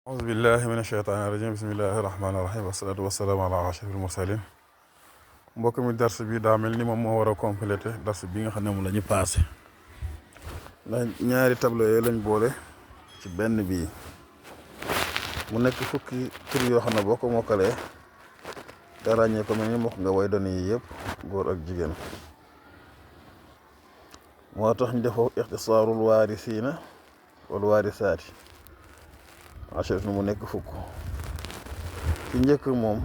auzu billahi min asheytaani rajim bismillahi rahmaani rahim wasalaatu wasalaamu ala ashrafil mursalin mbokk mi dars bi daa mel ni moom moo war a complété dars bi nga xam ne moom la ñu passé ndax ñaari tableau yooyu lañ boole ci benn bii mu nekk fukki tur yoo xam ne boo ko mokkalee te ràññee ko mel ni mokk nga way doon yi yëpp góor ak jigéen moo tax ñu defoo ixtisaarul waarisiina wal waarisaati achef nu mu nekk fukk ci njëkk moom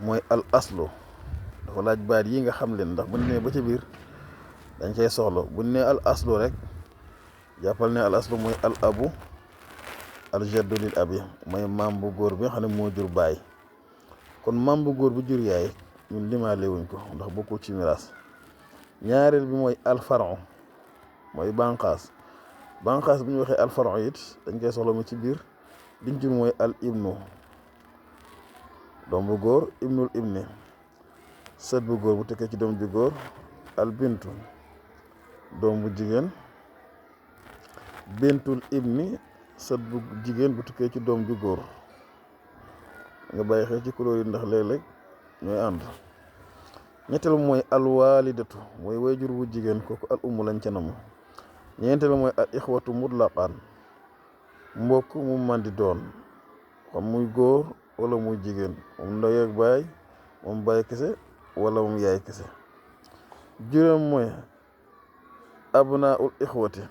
mooy al aslu dafa laaj baat yi nga xam leen ndax bu ñu nee ba ci biir dañ koy soxla bu ñu nee al aslu rek jàppal ne al aslu mooy al abu al jaddu lil abi mooy maam bu góor bi nga xam ne moo jur baay kon maam bu góor bu jur yaay ñun limaale wuñ ko ndax bokkul ci miraas. ñaareel bi mooy al faru mooy banqaas bu ñu waxee al faru it dañ koy soxla mu ci biir liñ jur mooy al ibnu doom bu góor ibnul ibni sët bu góor bu tekkee ci doom ju góor al bintu doom bu jigéen bintul ibni sët bu jigéen bu tekkee ci doom ju góor nga bàyyi xel ci couleur yi ndax léeg-léeg ñooy ànd. ñetteel mooy al walidatu mooy wayjur bu jigéen kooku al ummu lañ ca namu. ñeenteel mooy al ixwatu mutlaqan mbokk mu man di doon xam muy góor wala muy jigéen moom ndey ak baay moom baay kese wala moom yaay kese. juróom mooy abnaul ixwati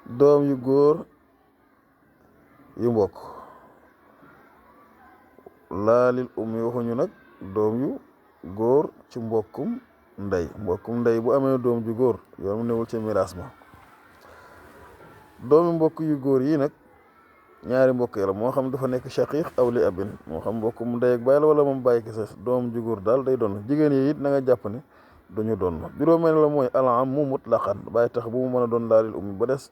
doom yu góor yu mbokk laalil ummi waxuñu nag doom yu góor ci mbokkum ndey bu amee doom ju góor yoon mu newul ci miraas ma. doomi mbokk yu góor yi nag ñaari mbokk yi la moo xam dafa nekk shaqiq aw li abin moo xam mbokkum ndey ak baay la wala moom baay kese doom ju góor daal day doon jigéen yi it na nga jàpp ne duñu doon. juróomeel la mooy al-ammu mutlaqan bàyyi tax bu mu mën a doon laalil ummi ba des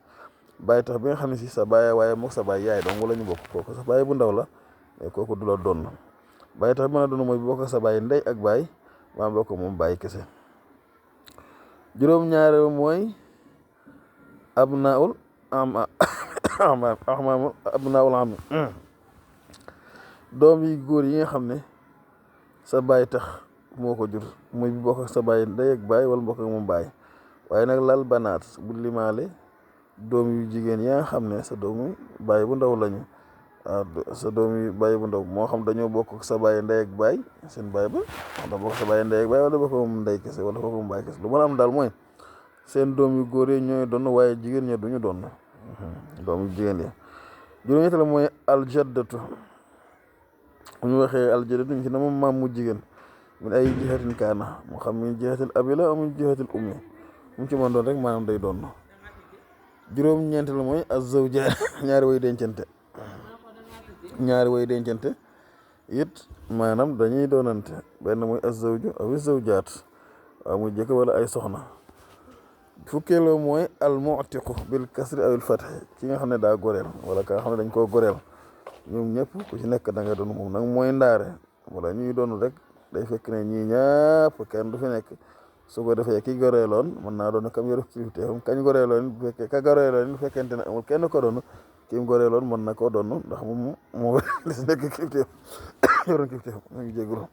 bàyyi tax bi nga xam ne si sa baay waaye mook sa baay yaay doon wala ñu bokk kooku sa baay bu ndaw la kooku du la doon. bàyyi tax bi mën a doon mooy bokk sa baay ndey ak baay maa bokk moom baay kese. juróom-ñaareel mooy abnaul am doom yi góor yi nga xam ne sa baay tax moo ko jur muy bi bokk sa baay ndey ak baay wala bokk ak moom baay waaye nag lal banaat bu limaale doom yu jigéen yi nga xam ne sa doomu baay bu ndaw lañu sa doom yu baay bu ndaw moo xam dañoo bokk sa baay ndey ak baay seen baay ba da bokk sa baay ndey ak baay wala bokk moom ndey kese wala bokk moom baay kese lu mën a am daal mooy seen doom yu góor yi ñooy doon waaye jigéen ña duñu doon doom yu jigéen yi. juróom-ñett la mooy aljaddatu bu ñu waxee aljaddatu ñu ci na moom maam mu jigéen min ay jihatin kaana mu xam min jihatil abi la amuñ jihatil ummi mu ci mën doon rek maanaam day doon. juróom-ñeent la mooy azawja ñaari way dencante it maanaam dañuy doonante benn mooy azawju aw zawjaat waaw muy jëkk wala ay soxna. fukkeeloo mooy al mu'tiqu bil kasri awil fathi ki nga xam ne daa goreel wala ka nga xam ne dañ koo goreel ñoom ñëpp ku ci nekk da nga doon moom nag mooy ndaare wala ñuy doon rek day fekk ne ñii ñëpp kenn du fi nekk su ko defee ki goreeloon mën naa doon kam yoru kilifteefam kañ goreeloon bu fekkee ka goreeloon bu fekkente ne amul kenn ko doon kim goreeloon mën na koo doon ndax moom moo li si nekk kilifteef yoroon kilifteefam ñu ngi jégalu